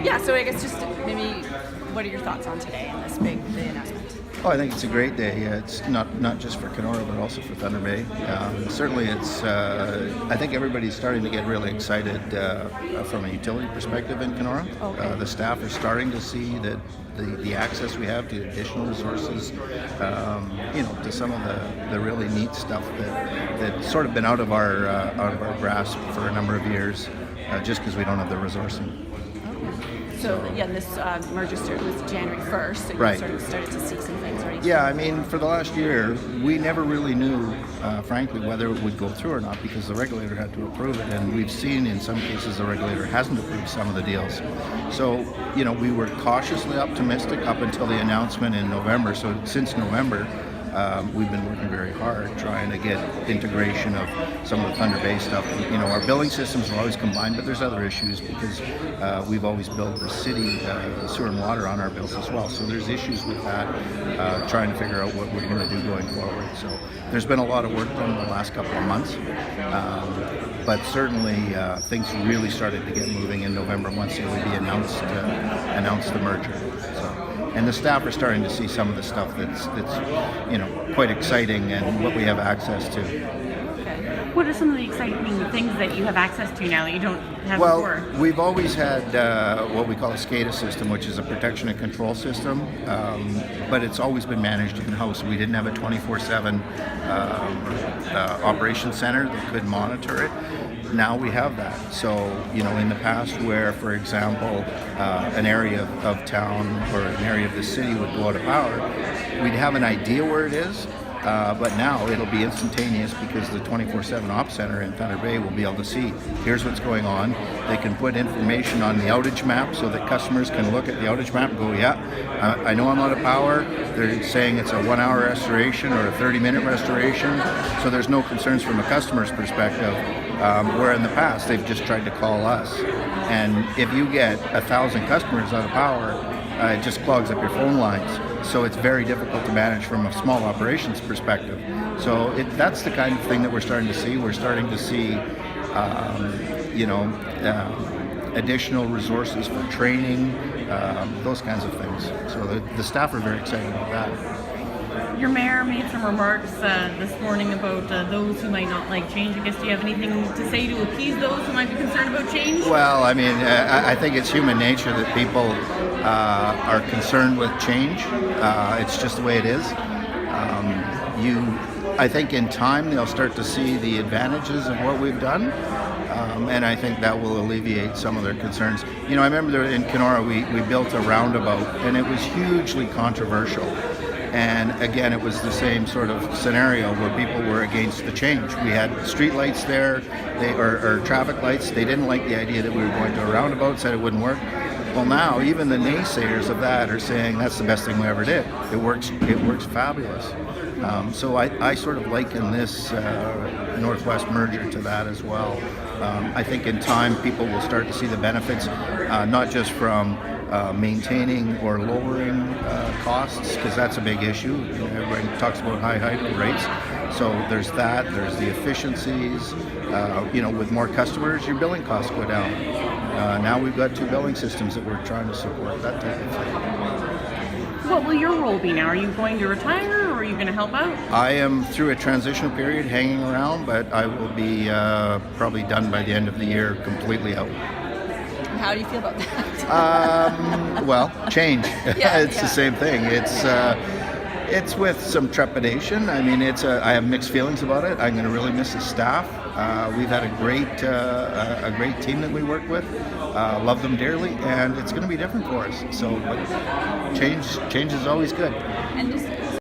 Yeah, so I guess just maybe what are your thoughts on today and this big announcement? Oh, I think it's a great day. It's not just for Kenora, but also for Thunder Bay. Certainly, it's. I think everybody's starting to get really excited from a utility perspective in Kenora. Okay. The staff are starting to see that the access we have to additional resources, to some of the really neat stuff that's sort of been out of our grasp for a number of years, just because we don't have the resourcing. So yeah, this merger started was January 1st, so you Right. sort of started to see some things already. Yeah, I mean, for the last year, we never really knew, frankly, whether it would go through or not because the regulator had to approve it. And we've seen in some cases the regulator hasn't approved some of the deals. So, we were cautiously optimistic up until the announcement in November. So since November, we've been working very hard trying to get integration of some of the Thunder Bay stuff. Our billing systems are always combined, but there's other issues because we've always billed the city sewer and water on our bills as well. So there's issues with that, trying to figure out what we're going to do going forward. So there's been a lot of work done in the last couple of months, but certainly things really started to get moving in November once the OEB announced the merger. And the staff are starting to see some of the stuff that's quite exciting and what we have access to. What are some of the exciting things that you have access to now that you don't have Well, before? we've always had what we call a SCADA system, which is a protection and control system, but it's always been managed in-house. We didn't have a 24/7 operations center that could monitor it. Now we have that. So, in the past where, for example, an area of town or an area of the city would go out of power, we'd have an idea where it is, but now it'll be instantaneous because the 24/7 Op Center in Thunder Bay will be able to see, here's what's going on. They can put information on the outage map so that customers can look at the outage map and go, yeah, I know I'm out of power. They're saying it's a 1-hour restoration or a 30-minute restoration, so there's no concerns from a customer's perspective. Where in the past they've just tried to call us, and if you get 1,000 customers out of power, it just clogs up your phone lines. So it's very difficult to manage from a small operations perspective. So that's the kind of thing that we're starting to see. We're starting to see, additional resources for training, those kinds of things. So the staff are very excited about that. Your mayor made some remarks this morning about those who might not like change. I guess, do you have anything to say to appease those who might be concerned about change? Well, I mean, I think it's human nature that people are concerned with change. It's just the way it is. I think in time they'll start to see the advantages of what we've done. And I think that will alleviate some of their concerns. I remember in Kenora we built a roundabout and it was hugely controversial. And again, it was the same sort of scenario where people were against the change. We had street lights there, or traffic lights. They didn't like the idea that we were going to a roundabout, said it wouldn't work. Well, now even the naysayers of that are saying that's the best thing we ever did. It works fabulous. So I sort of liken this Northwest merger to that as well. I think in time people will start to see the benefits, not just from maintaining or lowering costs, because that's a big issue. Everybody talks about high hydro rates. So there's that, there's the efficiencies. With more customers, your billing costs go down. Now we've got 2 billing systems that we're trying to support, that type of thing. What will your role be now? Are you going to retire, or are you going to help out? I am through a transitional period hanging around, but I will be probably done by the end of the year, completely out. How do you feel about that? Well, change. Yeah, It's the same thing. It's with some trepidation. I mean, I have mixed feelings about it. I'm going to really miss the staff. We've had a great team that we work with. Love them dearly, and it's going to be different for us. So, but change is always good. And just